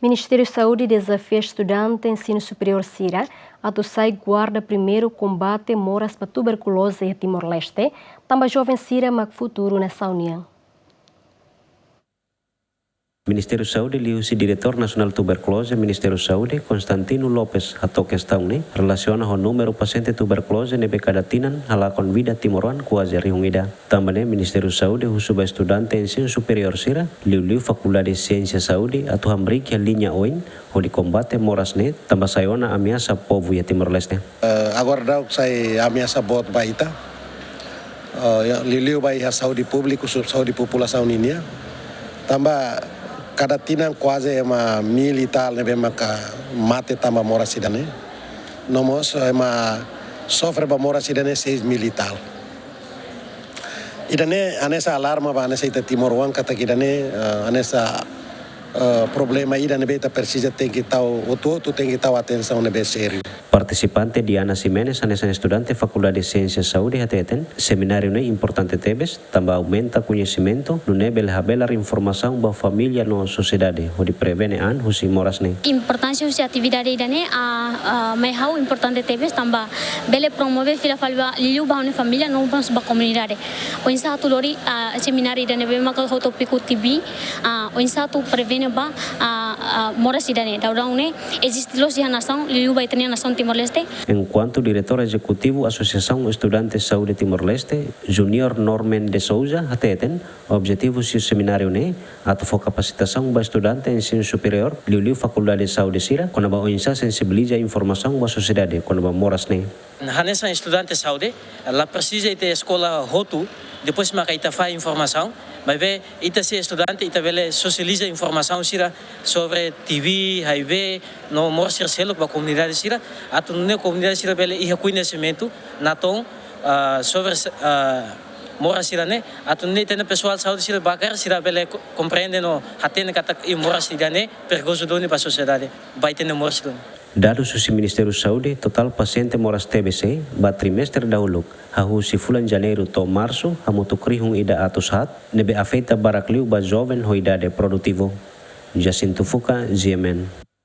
Ministério da Saúde desafia estudante ensino superior CIRA a sai guarda primeiro combate moras para tuberculose em Timor-Leste, também jovem CIRA mag futuro nessa união. Ministério da Saúde liu si Diretor Nasional Tuberculose Ministério da Saúde Constantino Lopes atau questão ne relaciona ho número paciente tuberculose nebe kadatinan halakon vida Timoran kuaze rihungida. Também Ministério da Saúde husuba estudante ensino superior sira liu Faculdade de Ciência Saúde atau hambrikia linha oin ho di combate moras ne tambah sayona ameaça povo ya Timor-Leste. Agora dá sai ameaça bot baita. Liu bai saúde público sub saúde população ninia. Tambah kadatinan quase uma militar nebe maka mate tamba mora sidane. Nomos sofre ba mora sidane 6 militar. Idane anessa alarma ba anessa ita Timor wan kata kidane anessa problema idane beta precisa tem que tau oto tem que tau atenção nebe sério. Participante Diana Ximenes, anesan estudante Faculdade de Ciências Saúde hateten, seminário ne importante tebes, tambah aumenta conhecimento, no ne belhabelar informação ba família no sociedade, onde prevene an husi moras ne. Importância husi atividade idane mai hau importante tebes, tambah bele promove fila falva liu ba ne família no ba comunidade. O insatu lori seminário idane be maka topiku TB, o insatu prevene ba moras idane. Daurang ne existe los ya nação liu ba itania nação Timor-Leste. Enquanto diretor executivo Associação Estudantes Saúde Timor-Leste, Junior Norman de Souza, hateten, objetivo do seminário ne, atau capacitação ba estudante ensino superior, liu Faculdade de Saúde Sira, quando ba onsa sensibiliza informação ba sociedade, quando ba moras ne. Hanessa estudante saúde, ela precisa ter escola hotu, depois maka faz informação, mas vê ita se estudante ita vele socializa informação sira sobre TV, HIV, no mostrar selo para a comunidade sira, atau na comunidade sira vele ia conhecimento naton sobre mora sira ne, atau ne tena pessoal saúde sira bakar sira vele compreende no hatene kata mora sira ne pergozo doni para a sociedade, vai ter mora sira. Dados susi Ministério da Saúde, total paciente moras TBC, ba trimestre dahulu, hahusi bulan Janeiro to Março, hamutukrihung ida atus hat, nebe afeta barakliu ba jovem ho idade produtivo. Jacinto Fuca, GMN.